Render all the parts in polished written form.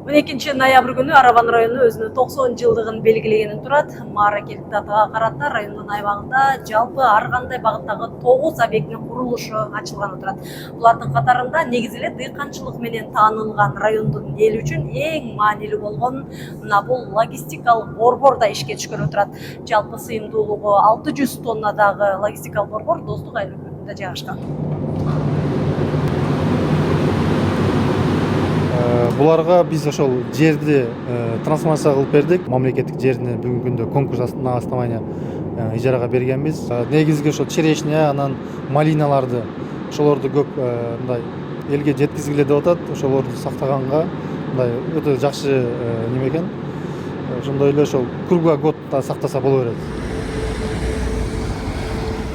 12 ноябрь күнү Араван району өзүнүн 90 жылдыгын белгилегенин турат. Мааракелик датага карата райондун аймагында жалпы ар кандай багыттагы 9 объекттин курулушу ачылганы турат. Булардын катарында негизи эле дыйканчылык менен таанылган райондун эли үчүн эң маанилүү болгон мына бул логистикалык борбор да ишке түшкөнү турат. Жалпы сыйымдуулугу 600 тоннадагы логистикалык борбор Достук айланмасында жайгашкан. Буларга биз ошол жерди трансформация кылып бердик. Мамлекеттик жерди бүгүнкү күндө конкурс на основании ижарага бергенбиз. Негизги ошо черешня, анан малиналарды, ошолорду көп мындай элге жеткизгиле деп атат. Ошолорду сактаганга мындай өтө жакшы неме экен. Ошондой эле ошол круглый год сактаса боло берет.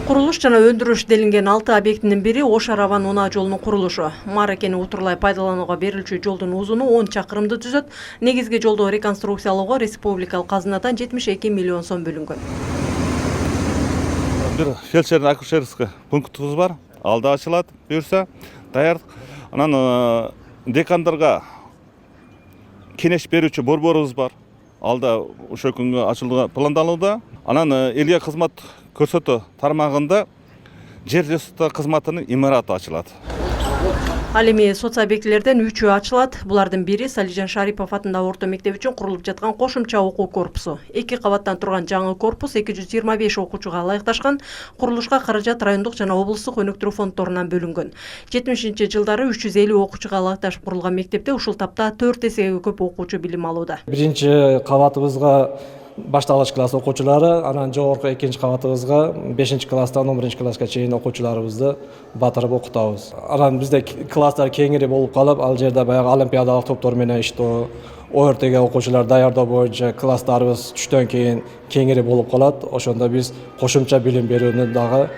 Курулуш жана өндүрүш делинген 6 объектинин бири Ош-Араван унаа жолунун курулушу. Мааракени утурлай пайдаланууга берилчү жолдун узуну 10 чакырымды түзөт. Негизги жолду реконструкциялоого республикалык казынадан 72 миллион сом бөлүнгөн. Бир фельдшер-акушерский пунктубуз бар. Алда ачылат, буюрса даяр. Анан декандарга кеңеш берүүчү борборубуз бар. Алда ошол күнгө ачылууга пландалууда. Анан элге кызмат көрсөтүү тармагында жер ресурстары кызматынын имараты ачылат. Ал эми соц объектилерден 3-ü ачылат. Булардын бири Салижан Шарипов атындагы орто мектеп үчүн курулуп жаткан кошумча окуу корпусу. 2 кабаттан турган жаңы корпус 225 окуучуга ылайыкташкан. Курулушка каражат райондук жана облустук өнүктүрүү фонддорунан бөлүнгөн. 70-жылдары 350 окуучуга ылайыкташып курулган мектепте ушул тапта 4 эсеге көп окуучу билим алууда. Биринчи кабатыбызга башталгыч класс окуучулары, анан жогорку экинчи кабатыбызга 5-класстан 11-класска чейин окуучуларыбызды батырып окутабыз. Анан бизде класстар кеңири болуп калып, ал жерде баягы олимпиадалык топтор менен иштөө, ОРТге окуучулар даярдоо боюнча класстарыбыз түштөн кийин кеңири болуп калат. Ошондо биз кошумча билим берүүнү дагы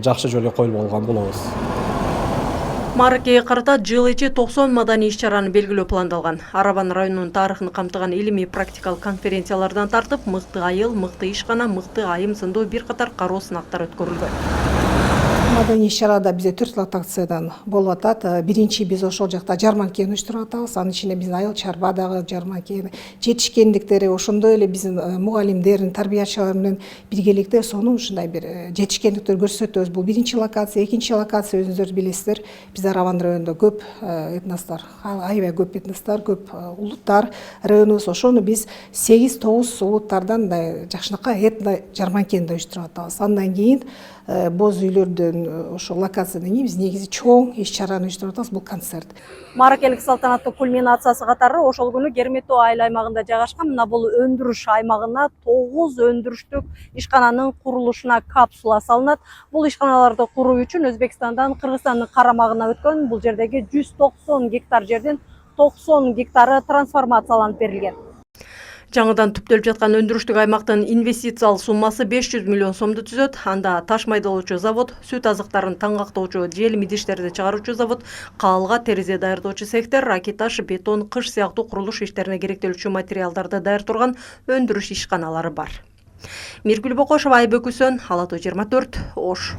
жакшы жолго коюлуп алган болобуз. Мааракеге карата жыл ичи 90 маданий иш-чараны белгилөө пландалган. Араван районунун тарыхын камтыган илимий практикалык конференциялардан тартып, мыкты айыл, мыкты ишкана, мыкты айым сындуу бир катар кароо сынактар өткөрүлгөн. Маданий иш-чарада бизде 4 локациядан болуп атат. Биринчи биз ошол жакта жарманкени уюштуруп атабыз. Анын ичинде биздин айыл чарбадагы жарманкени, жетишкендиктери, ошондой эле биздин мугалимдердин, тарбиячылар менен биргеликте сонун ушундай бир жетишкендиктер көрсөтөбүз. Бул биринчи локация, экинчи локация өзүңүздөр билесиздер. Биз Араван районунда көп этностор, аябай көп этностор, көп улуттар районубуз. Ошону биз 8-9 улуттардан жакшынакай этно жарманкени уюштуруп атабыз. Андан кийин боз үйлөрдөн ошол локациядан кийин биз негизи чоң иш-чараны уюштуруп атабыз. Бул концерт. Мааракелик салтанаттуу кульминациясы катары ошол күнү Керметоо айыл аймагында жайгашкан мына бул өндүрүш аймагына 9 өндүрүштүк ишкананын курулушуна капсула салынат. Бул ишканаларды куруу үчүн Өзбекстандан Кыргызстандын карамагына өткөн. Бул жердеги 190 гектар жердин 90 гектары трансформацияланып берилген. Жаңыдан түптөлүп жаткан өндүрүштүк аймактын инвестициялык суммасы 500 миллион сомду түзөт. Анда таш майдалоочу завод, сүт азыктарын таңгактоочу желим идиштерди чыгаруучу завод, каалга терезе даярдоочу цехтер, ракеташ, бетон, кыш сыяктуу курулуш иштерине керектелүүчү материалдарды даяртурган өндүрүш ишканалары бар. Миргүл Бокошова, Айбек Үсөн, Ала Тоо 24, Ош.